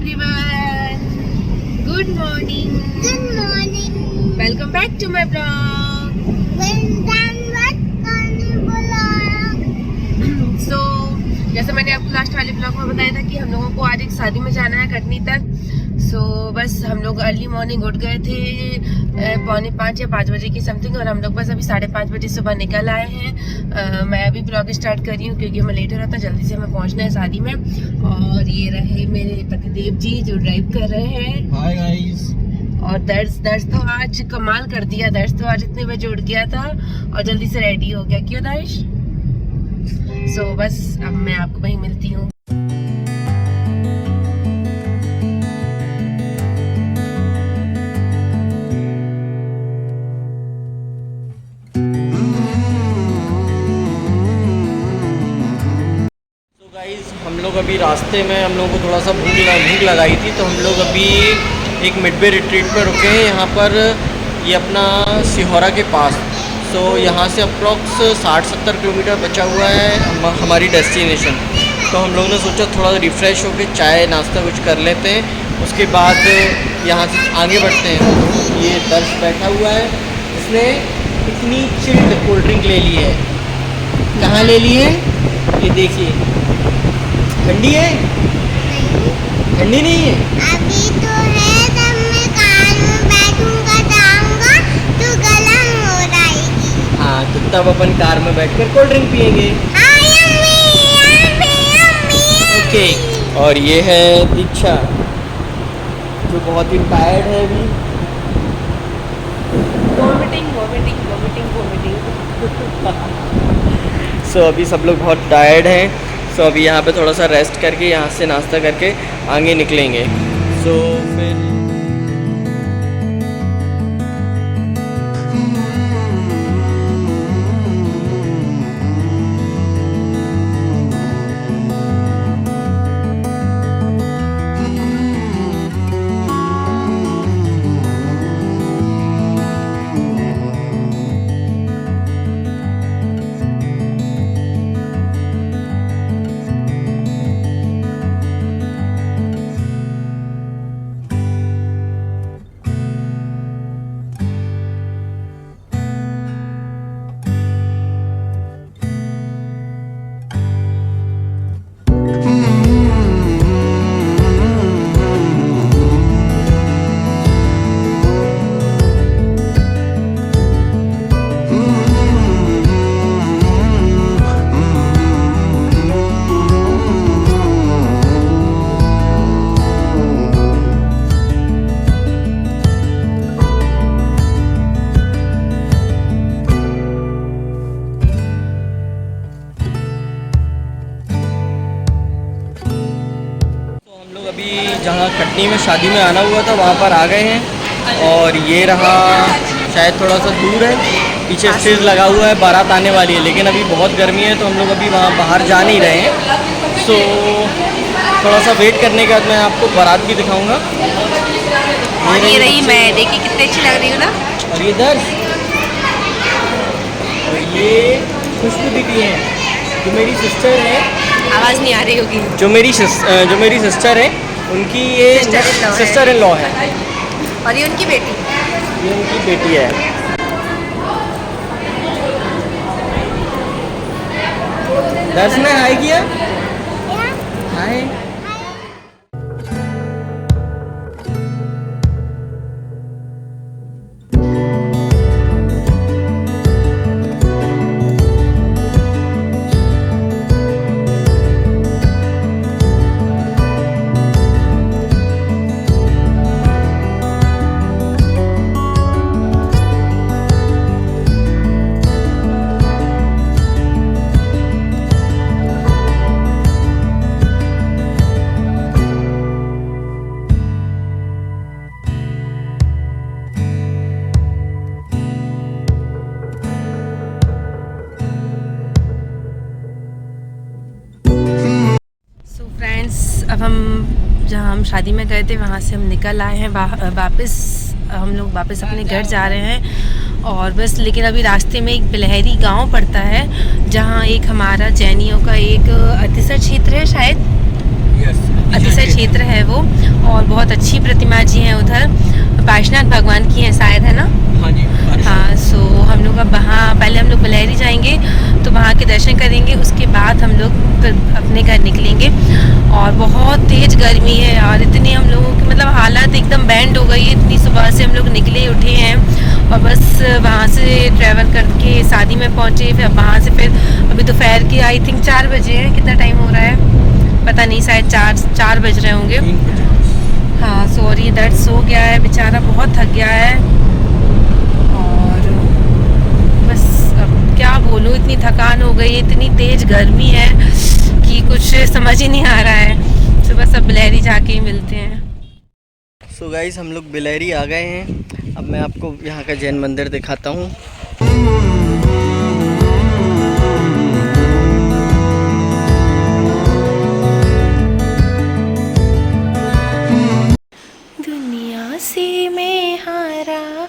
everyone. Good morning. Good morning. Welcome back to my vlog. So, जैसे मैंने आपको last वाले ब्लॉग में बताया था कि हम लोगों को आज एक शादी में जाना है कटनी तक। बस हम लोग अर्ली मॉर्निंग उठ गए थे 4:45 या 5 बजे की समथिंग, और हम लोग बस अभी 5:30 बजे सुबह निकल आए हैं। मैं अभी ब्लॉग स्टार्ट कर रही हूँ क्योंकि हमें लेट हो रहा था, जल्दी से हमें पहुँचना है शादी में। और ये रहे मेरे पतिदेव जी जो ड्राइव कर रहे हैं। Hi guys. और दर्श तो आज कमाल कर दिया। दर्श तो आज इतने बजे उठ गया था और जल्दी से रेडी हो गया। क्यों दर्श? बस अब मैं आपको वहीं मिलती हूँ। हम लोग अभी रास्ते में हम लोगों को थोड़ा सा भूख लगाई थी, तो हम लोग अभी एक मिडवे रिट्रीट पर रुके हैं यहाँ पर, ये अपना सिहोरा के पास। यहाँ से अप्रॉक्स 60-70 किलोमीटर बचा हुआ है हमारी डेस्टिनेशन। तो हम लोग ने सोचा थोड़ा रिफ़्रेश होकर चाय नाश्ता कुछ कर लेते हैं, उसके बाद यहाँ से आगे बढ़ते हैं। ये दर्श बैठा हुआ है, इसने इतनी चिल्ड कोल्ड ड्रिंक ले ली है। कहाँ ले ली है? ये देखिए, ठंडी है? ठंडी नहीं है अभी तो है, तब मैं कार में बैठूंगा जाऊंगा तो गरम हो जाएगी। हाँ, तो तब अपन कार में बैठकर कोल्ड ड्रिंक पियेंगे। ओके। और ये है दीक्षा जो बहुत ही टायर्ड है अभी। वोमिटिंग। अभी सब लोग बहुत टायर्ड हैं। अभी यहाँ पे थोड़ा सा रेस्ट करके यहाँ से नाश्ता करके आगे निकलेंगे। फिर जहाँ कटनी में शादी में आना हुआ था वहाँ पर आ गए हैं। और ये रहा, शायद थोड़ा सा दूर है, पीछे स्टेज लगा हुआ है, बारात आने वाली है, लेकिन अभी बहुत गर्मी है तो हम लोग अभी वहाँ बाहर जा नहीं रहे हैं। थोड़ा सा वेट करने के बाद मैं आपको बारात भी दिखाऊंगा। और ये रही मैं, देखिए कितनी अच्छी लग रही हूँ ना। और ये दर्श, और ये खुशबू दीदी है जो मेरी सिस्टर है। आवाज़ नहीं आ रही होगी। जो मेरी सिस्टर है, उनकी ये सिस्टर इन लॉ है। और ये उनकी बेटी। ये उनकी बेटी है। दर्श ने हाय किया? हाय। अब हम जहाँ हम शादी में गए थे वहाँ से हम निकल आए हैं वापस। हम लोग वापस अपने घर जा रहे हैं और बस, लेकिन अभी रास्ते में एक बिलहरी गांव पड़ता है जहाँ एक हमारा जैनियों का एक अतिसर क्षेत्र है शायद। यस। अतिशय क्षेत्र है वो, और बहुत अच्छी प्रतिमा जी हैं उधर, पार्श्वनाथ भगवान की हैं शायद, है ना? हाँ जी। हाँ, सो हम लोग अब वहाँ पहले हम लोग बिलहरी जाएंगे, तो वहाँ के दर्शन करेंगे, उसके बाद हम लोग फिर अपने घर निकलेंगे। और बहुत तेज़ गर्मी है और इतनी हम लोगों की मतलब हालत एकदम बैंड हो गई है, इतनी सुबह से हम लोग निकले उठे हैं और बस वहाँ से ट्रैवल करके शादी में पहुँचे, फिर वहाँ से फिर अभी दोपहर के आई थिंक 4 बजे हैं, कितना टाइम हो रहा है पता नहीं, शायद 4 बज रहे होंगे। हाँ सॉरी, दर्द सो गया है बेचारा, बहुत थक गया है। और बस अब क्या बोलूँ, इतनी थकान हो गई, इतनी तेज़ गर्मी है कि कुछ समझ ही नहीं आ रहा है। तो बस अब बिलहरी जाके ही मिलते हैं। सो गाइस, हम लोग बिलहरी आ गए हैं। अब मैं आपको यहाँ का जैन मंदिर दिखाता हूँ। दुनिया से मैं हारा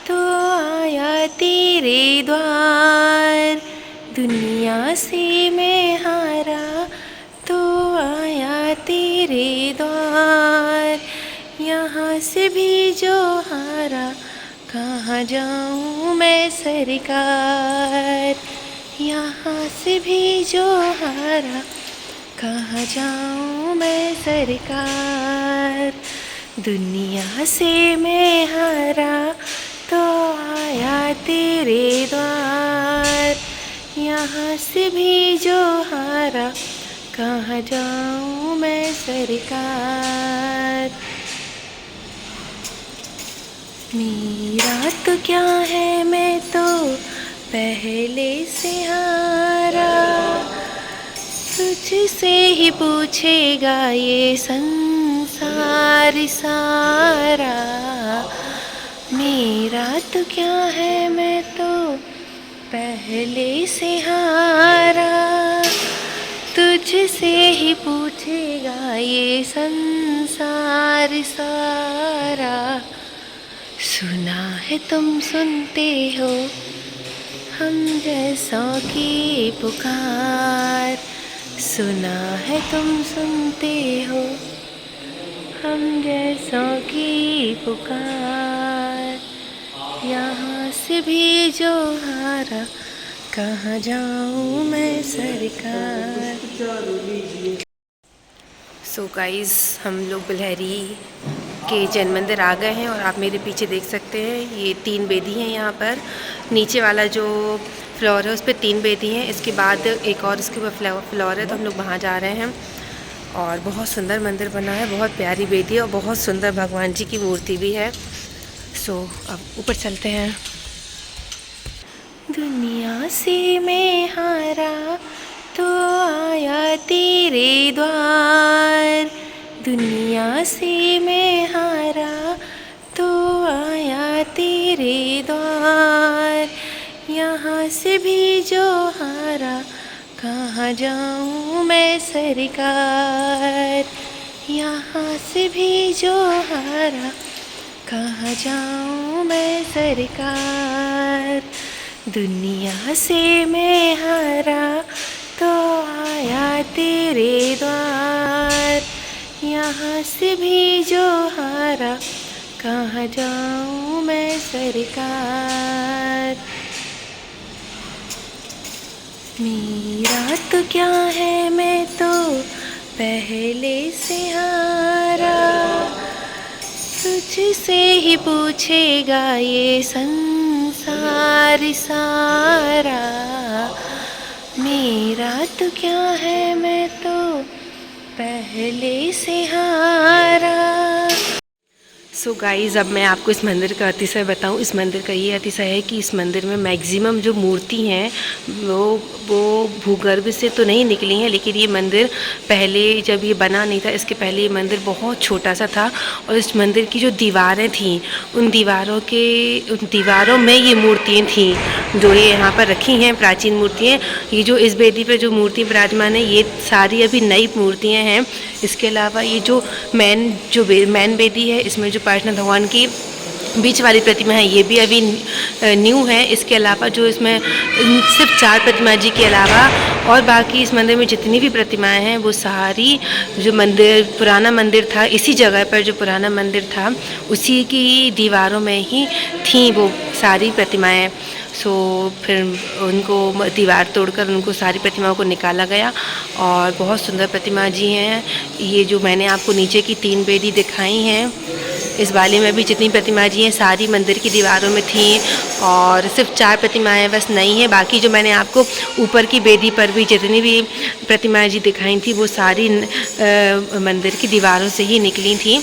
तो आया तेरे द्वार, दुनिया से मैं हारा तो आया तेरे द्वार, यहाँ से भी जो हारा कहाँ जाऊँ मैं सरकार, यहाँ से भी जो हारा कहाँ जाऊँ मैं सरकार, दुनिया से मैं हारा तो आया तेरे द्वार, यहाँ से भी जो हारा कहाँ जाऊँ मैं सरकार। मेरा तो क्या है, मैं तो पहले से हारा, तुझसे ही पूछेगा ये संसार सारा। मेरा तो क्या है, मैं तो पहले से हारा, तुझसे ही पूछेगा ये संसार सारा। सुना है तुम सुनते हो हम जैसों की पुकार, सुना है तुम सुनते हो हम जैसों की पुकार, यहाँ से भी जो हारा कहाँ जाऊँ मैं सरकार। सो गाइस, हम लोग बिलहरी के जैन मंदिर आ गए हैं और आप मेरे पीछे देख सकते हैं ये 3 बेदी हैं। यहाँ पर नीचे वाला जो फ्लोर है उस पर 3 बेदी हैं, इसके बाद एक और इसके ऊपर फ्लोर है, तो हम लोग वहाँ जा रहे हैं। और बहुत सुंदर मंदिर बना है, बहुत प्यारी बेदी है और बहुत सुंदर भगवान जी की मूर्ति भी है। सो अब ऊपर चलते हैं। दुनिया से मैं हारा तो आया तेरे द्वार, दुनिया से मैं हारा तो आया तेरे द्वार, यहाँ से भी जो हारा कहाँ जाऊँ मैं सरकार, यहाँ से भी जो हारा कहाँ जाऊँ मैं सरकार। दुनिया से मैं हारा तो आया तेरे द्वार, यहाँ से भी जो हारा कहाँ जाऊँ मैं सरकार। मेरा तो क्या है, मैं तो पहले से हारा, तुझसे ही पूछेगा ये संसार सारा। मेरा तो क्या है, मैं तो पहले से हारा। सो गाइज़, अब मैं आपको इस मंदिर का अतिशय बताऊं। इस मंदिर का ये अतिशय है कि इस मंदिर में मैक्सिमम जो मूर्ति हैं वो भूगर्भ से तो नहीं निकली हैं, लेकिन ये मंदिर पहले जब ये बना नहीं था, इसके पहले ये मंदिर बहुत छोटा सा था। और इस मंदिर की जो दीवारें थीं, उन दीवारों में ये मूर्तियाँ थीं जो ये यहाँ पर रखी हैं, प्राचीन मूर्तियाँ। ये जो इस बेदी पर जो मूर्ति विराजमान है, ये सारी अभी नई मूर्तियाँ हैं। इसके अलावा ये जो मेन बेदी है, इसमें जो पार्श्वनाथ भगवान की बीच वाली प्रतिमा है ये भी अभी न्यू है। इसके अलावा जो इसमें सिर्फ 4 प्रतिमा जी के अलावा और बाकी इस मंदिर में जितनी भी प्रतिमाएं हैं वो सारी जो मंदिर पुराना मंदिर था, इसी जगह पर जो पुराना मंदिर था उसी की दीवारों में ही थी वो सारी प्रतिमाएं। सो फिर उनको दीवार तोड़कर उनको सारी प्रतिमाओं को निकाला गया और बहुत सुंदर प्रतिमा जी हैं। ये जो मैंने आपको नीचे की 3 बेदी दिखाई हैं, इस वाले में भी जितनी प्रतिमा जी हैं सारी मंदिर की दीवारों में थी और सिर्फ 4 प्रतिमाएं बस नहीं हैं। बाकी जो मैंने आपको ऊपर की बेदी पर भी जितनी भी प्रतिमाएं जी दिखाई थी वो सारी मंदिर की दीवारों से ही निकली थी।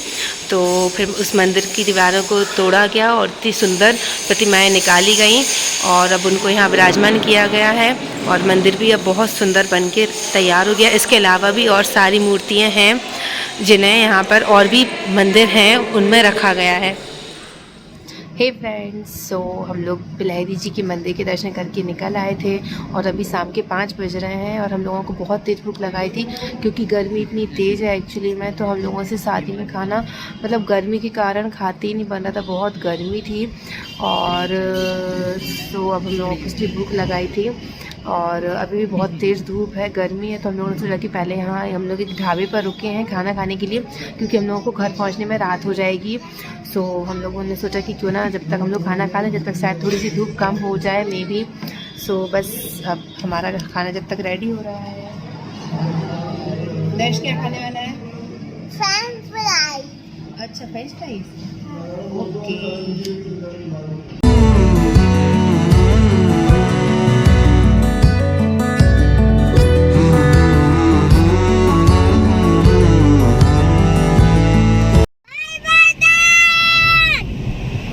तो फिर उस मंदिर की दीवारों को तोड़ा गया और इतनी सुंदर प्रतिमाएं निकाली गईं और अब उनको यहाँ विराजमान किया गया है और मंदिर भी अब बहुत सुंदर बन के तैयार हो गया। इसके अलावा भी और सारी मूर्तियाँ हैं जिन्हें यहाँ पर और भी मंदिर हैं उनमें रखा गया है। हे फ्रेंड्स, सो हम लोग बिलहरी जी के मंदिर के दर्शन करके निकल आए थे और अभी शाम के 5 बज रहे हैं और हम लोगों को बहुत तेज़ भूख लगाई थी क्योंकि गर्मी इतनी तेज़ है एक्चुअली में। तो हम लोगों से शादी में खाना मतलब गर्मी के कारण खाते ही नहीं बन रहा था, बहुत गर्मी थी और तो अब हम लोगों को इसलिए भूख लगाई थी और अभी भी बहुत तेज़ धूप है, गर्मी है। तो हम लोगों ने सोचा कि पहले यहाँ हम लोग एक ढाबे पर रुके हैं खाना खाने के लिए क्योंकि हम लोगों को घर पहुँचने में रात हो जाएगी। सो हम लोगों ने सोचा कि क्यों ना जब तक हम लोग खाना खा लें, जब तक शायद थोड़ी सी धूप कम हो जाए मे बी। सो बस अब हमारा खाना जब तक रेडी हो रहा है। देश क्या खाने वाला है? French fry. अच्छा, फ्रेंच फ्राइज, ओके।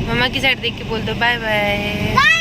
मम्मा की साइड देख के बोल दो बाय बाय।